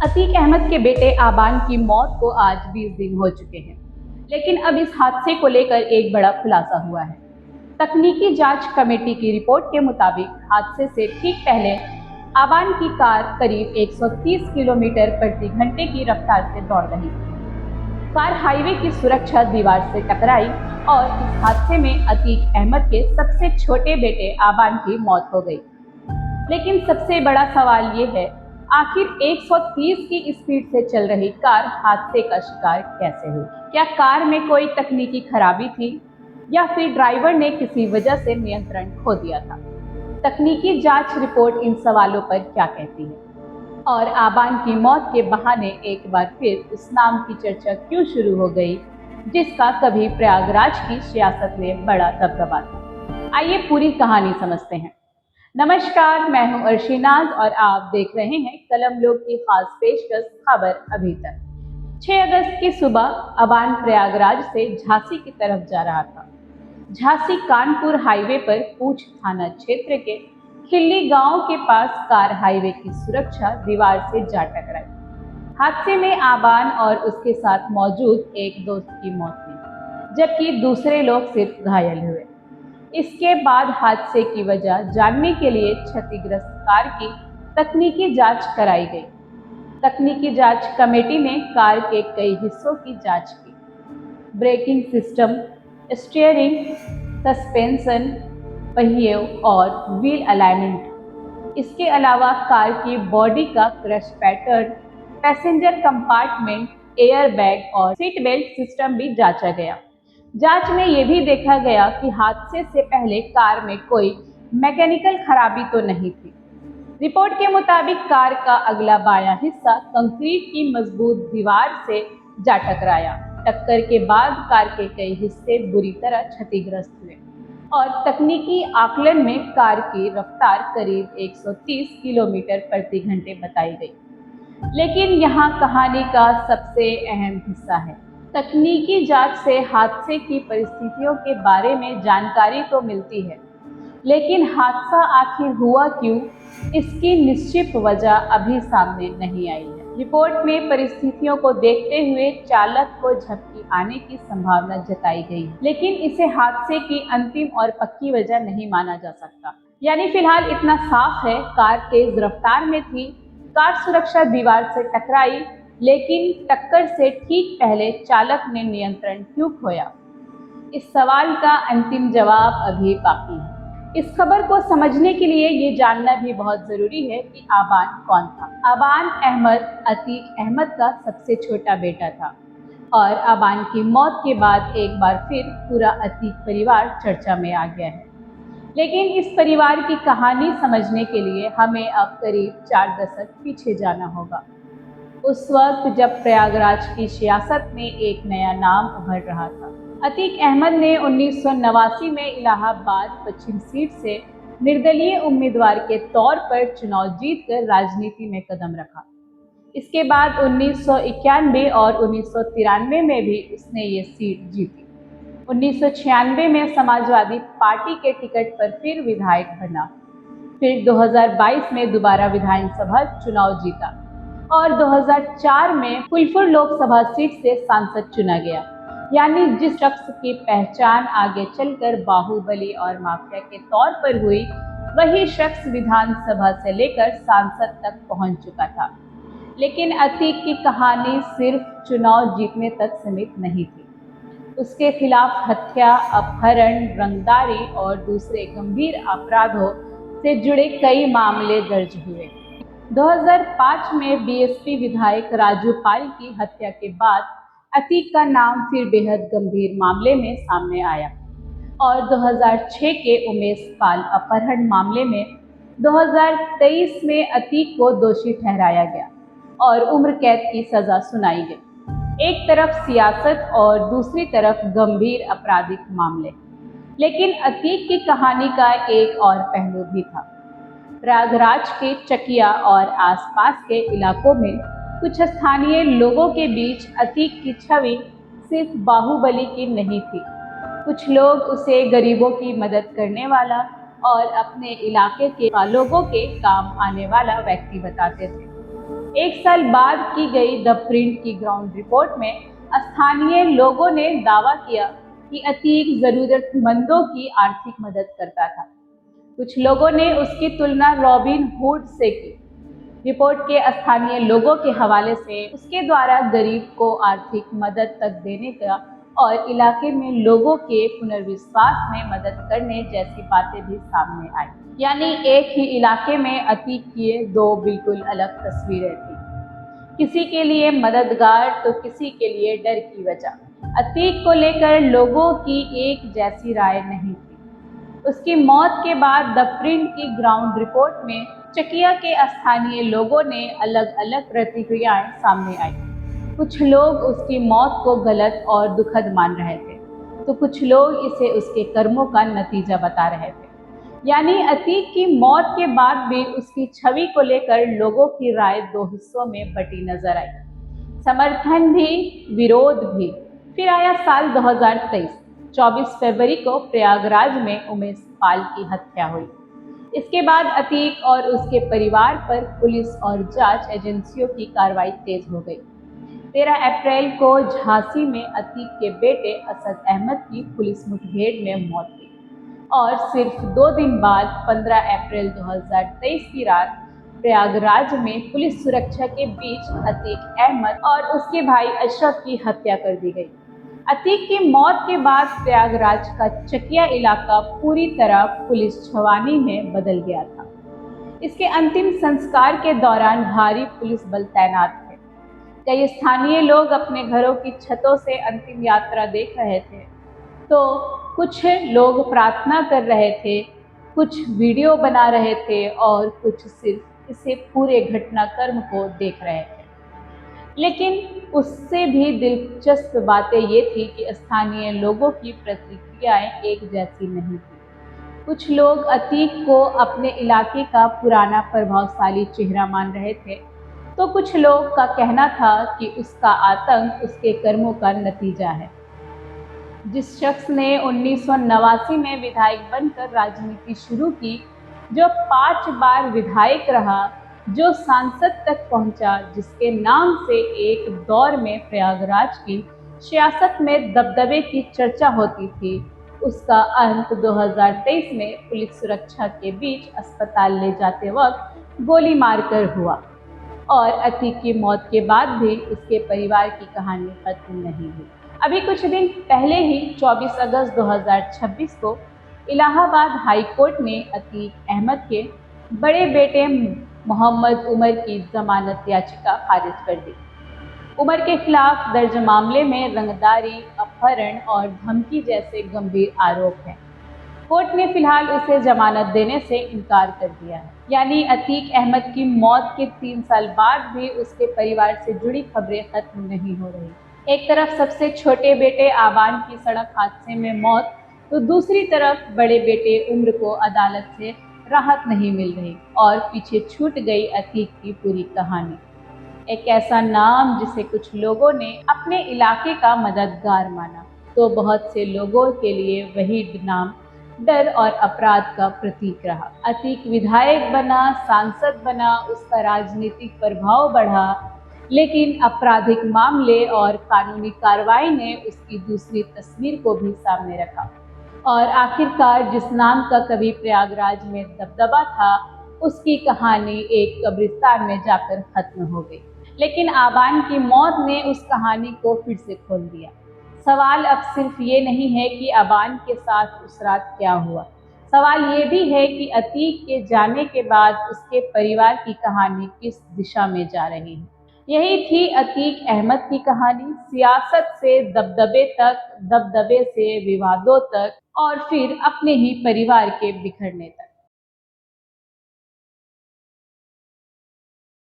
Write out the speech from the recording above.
अतीक अहमद के बेटे आबान की मौत को आज 20 दिन हो चुके हैं, लेकिन अब इस हादसे को लेकर एक बड़ा खुलासा हुआ है। तकनीकी जांच कमेटी की रिपोर्ट के मुताबिक हादसे से ठीक पहले आबान की कार करीब 130 किलोमीटर प्रति घंटे की रफ्तार से दौड़ रही थी। कार हाईवे की सुरक्षा दीवार से टकराई और इस हादसे में अतीक अहमद के सबसे छोटे बेटे आबान की मौत हो गई। लेकिन सबसे बड़ा सवाल ये है, आखिर 130 की स्पीड से चल रही कार हादसे का शिकार कैसे हुई? क्या कार में कोई तकनीकी खराबी थी या फिर ड्राइवर ने किसी वजह से नियंत्रण खो दिया था? तकनीकी जांच रिपोर्ट इन सवालों पर क्या कहती है? और आबान की मौत के बहाने एक बार फिर उस नाम की चर्चा क्यों शुरू हो गई जिसका कभी प्रयागराज की सियासत में बड़ा दबदबा था? आइए पूरी कहानी समझते हैं। नमस्कार, मैं हूं अर्शीनाज और आप देख रहे हैं कलम लोग की खास पेशकश खबर अभी तक। 6 अगस्त की सुबह आबान प्रयागराज से झांसी की तरफ जा रहा था। झांसी कानपुर हाईवे पर पूंछ थाना क्षेत्र के खिल्ली गांव के पास कार हाईवे की सुरक्षा दीवार से जा टकराई। हादसे में आबान और उसके साथ मौजूद एक दोस्त की मौत हुई, जबकि दूसरे लोग सिर्फ घायल हुए। इसके बाद हादसे की वजह जानने के लिए क्षतिग्रस्त कार की तकनीकी जांच कराई गई। तकनीकी जांच कमेटी ने कार के कई हिस्सों की जांच की। ब्रेकिंग सिस्टम, स्टीयरिंग, सस्पेंशन, पहियों और व्हील अलाइनमेंट। इसके अलावा कार की बॉडी का crush pattern, passenger compartment, air bag और सीट बेल्ट सिस्टम भी जांचा गया। जांच में ये भी देखा गया कि हादसे से पहले कार में कोई मैकेनिकल खराबी तो नहीं थी। रिपोर्ट के मुताबिक कार का अगला बायां हिस्सा कंक्रीट की मजबूत दीवार से जा टकराया। टक्कर के बाद कार के कई हिस्से बुरी तरह क्षतिग्रस्त हुए और तकनीकी आकलन में कार की रफ्तार करीब 130 किलोमीटर प्रति घंटे बताई गई। लेकिन यहाँ कहानी का सबसे अहम हिस्सा है। तकनीकी जांच से हादसे की परिस्थितियों के बारे में जानकारी तो मिलती है, लेकिन हादसा आखिर हुआ क्यों, इसकी निश्चित वजह अभी सामने नहीं आई है। रिपोर्ट में परिस्थितियों को देखते हुए चालक को झपकी आने की संभावना जताई गई, लेकिन इसे हादसे की अंतिम और पक्की वजह नहीं माना जा सकता। यानी फिलहाल इतना साफ है, कार तेज रफ्तार में थी, कार सुरक्षा दीवार से टकराई, लेकिन टक्कर से ठीक पहले चालक ने नियंत्रण क्यों खोया? इस सवाल का अंतिम जवाब अभी बाकी है। इस खबर को समझने के लिए ये जानना भी बहुत जरूरी है कि आबान कौन था। आबान अहमद अतीक अहमद का सबसे छोटा बेटा था और आबान की मौत के बाद एक बार फिर पूरा अतीक परिवार चर्चा में आ गया है। लेकिन इस परिवार की कहानी समझने के लिए हमें अब करीब 4 दशक पीछे जाना होगा। उस वक्त जब प्रयागराज की सियासत में एक नया नाम उभर रहा था। अतीक अहमद ने 1989 में इलाहाबाद पश्चिम सीट से निर्दलीय उम्मीदवार के तौर पर चुनाव जीतकर राजनीति में कदम रखा। इसके बाद 1991 और 1993 में भी उसने ये सीट जीती। 1996 में समाजवादी पार्टी के टिकट पर फिर विधायक बना। फिर 2022 में दोबारा विधानसभा चुनाव जीता और 2004 में फुलपुर लोकसभा सीट से सांसद चुना गया। यानी जिस शख्स की पहचान आगे चलकर बाहुबली और माफिया के तौर पर हुई, वही शख्स विधानसभा से लेकर सांसद तक पहुंच चुका था। लेकिन अतीक की कहानी सिर्फ चुनाव जीतने तक सीमित नहीं थी। उसके खिलाफ हत्या, अपहरण, रंगदारी और दूसरे गंभीर अपराधों से जुड़े कई मामले दर्ज हुए। 2005 में बीएसपी विधायक राजू पाल की हत्या के बाद अतीक का नाम फिर बेहद गंभीर मामले में सामने आया और 2006 के उमेश पाल अपहरण मामले में 2023 में अतीक को दोषी ठहराया गया और उम्र कैद की सजा सुनाई गई। एक तरफ सियासत और दूसरी तरफ गंभीर आपराधिक मामले। लेकिन अतीक की कहानी का एक और पहलू भी था। प्रयागराज के चकिया और आसपास के इलाकों में कुछ स्थानीय लोगों के बीच अतीक की छवि सिर्फ बाहुबली की नहीं थी। कुछ लोग उसे गरीबों की मदद करने वाला और अपने इलाके के लोगों के काम आने वाला व्यक्ति बताते थे। एक साल बाद की गई द प्रिंट की ग्राउंड रिपोर्ट में स्थानीय लोगों ने दावा किया कि अतीक जरूरतमंदों की आर्थिक मदद करता था। कुछ लोगों ने उसकी तुलना रॉबिन हुड से की। रिपोर्ट के स्थानीय लोगों के हवाले से उसके द्वारा गरीब को आर्थिक मदद तक देने का और इलाके में लोगों के पुनर्विश्वास में मदद करने जैसी बातें भी सामने आई। यानी एक ही इलाके में अतीक की दो बिल्कुल अलग तस्वीरें थी, किसी के लिए मददगार तो किसी के लिए डर की वजह। अतीक को लेकर लोगों की एक जैसी राय नहीं थी। उसकी मौत के बाद द प्रिंट की ग्राउंड रिपोर्ट में चकिया के स्थानीय लोगों ने अलग अलग प्रतिक्रियाएं सामने आई। कुछ लोग उसकी मौत को गलत और दुखद मान रहे थे, तो कुछ लोग इसे उसके कर्मों का नतीजा बता रहे थे। यानी अतीक की मौत के बाद भी उसकी छवि को लेकर लोगों की राय दो हिस्सों में बटी नजर आई, समर्थन भी विरोध भी। फिर आया साल 2023। 24 फरवरी को प्रयागराज में उमेश पाल की हत्या हुई। इसके बाद अतीक और उसके परिवार पर पुलिस और जांच एजेंसियों की कार्रवाई तेज हो गई। 13 अप्रैल को झांसी में अतीक के बेटे असद अहमद की पुलिस मुठभेड़ में मौत हुई और सिर्फ 2 दिन बाद 15 अप्रैल 2023 की रात प्रयागराज में पुलिस सुरक्षा के बीच अतीक अहमद और उसके भाई अशरफ की हत्या कर दी गई। अतीक की मौत के बाद प्रयागराज का चकिया इलाका पूरी तरह पुलिस छावनी में बदल गया था। इसके अंतिम संस्कार के दौरान भारी पुलिस बल तैनात थे। कई स्थानीय लोग अपने घरों की छतों से अंतिम यात्रा देख रहे थे, तो कुछ लोग प्रार्थना कर रहे थे, कुछ वीडियो बना रहे थे और कुछ सिर्फ इसे पूरे घटनाक्रम को देख रहे थे। लेकिन उससे भी दिलचस्प बातें ये थी कि स्थानीय लोगों की प्रतिक्रियाएं एक जैसी नहीं थी। कुछ लोग अतीक को अपने इलाके का पुराना प्रभावशाली चेहरा मान रहे थे, तो कुछ लोग का कहना था कि उसका आतंक उसके कर्मों का नतीजा है। जिस शख्स ने 1989 में विधायक बनकर राजनीति शुरू की, जो 5 बार विधायक रहा, जो सांसद तक पहुंचा, जिसके नाम से एक दौर में प्रयागराज की सियासत में दबदबे की चर्चा होती थी, उसका अंत 2023 में पुलिस सुरक्षा के बीच अस्पताल ले जाते वक्त गोली मारकर हुआ। और अतीक की मौत के बाद भी उसके परिवार की कहानी खत्म नहीं हुई। अभी कुछ दिन पहले ही 24 अगस्त 2026 को इलाहाबाद हाई कोर्ट ने अतीक अहमद के बड़े बेटे मोहम्मद उमर की जमानत याचिका खारिज कर दी। उमर के खिलाफ दर्ज मामले में रंगदारी, अपहरण और धमकी जैसे गंभीर आरोप हैं। कोर्ट ने फिलहाल उसे जमानत देने से इनकार कर दिया है। यानी अतीक अहमद की मौत के 3 साल बाद भी उसके परिवार से जुड़ी खबरें खत्म नहीं हो रही। एक तरफ सबसे छोटे बेटे आबान की सड़क हादसे में मौत, तो दूसरी तरफ बड़े बेटे उम्र को अदालत से राहत नहीं मिल रही और पीछे छूट गई अतीक की पूरी कहानी। एक ऐसा नाम जिसे कुछ लोगों ने अपने इलाके का मददगार माना, तो बहुत से लोगों के लिए वही नाम डर और अपराध का प्रतीक रहा। अतीक विधायक बना, सांसद बना, उसका राजनीतिक प्रभाव बढ़ा, लेकिन आपराधिक मामले और कानूनी कार्रवाई ने उसकी दूसरी तस्वीर को भी सामने रखा और आखिरकार जिस नाम का कभी प्रयागराज में दबदबा था, उसकी कहानी एक कब्रिस्तान में जाकर खत्म हो गई। लेकिन आबान की मौत ने उस कहानी को फिर से खोल दिया। सवाल अब सिर्फ ये नहीं है कि आबान के साथ उस रात क्या हुआ, सवाल ये भी है कि अतीक के जाने के बाद उसके परिवार की कहानी किस दिशा में जा रही है। यही थी अतीक अहमद की कहानी, सियासत से दबदबे तक, दबदबे से विवादों तक और फिर अपने ही परिवार के बिखरने तक।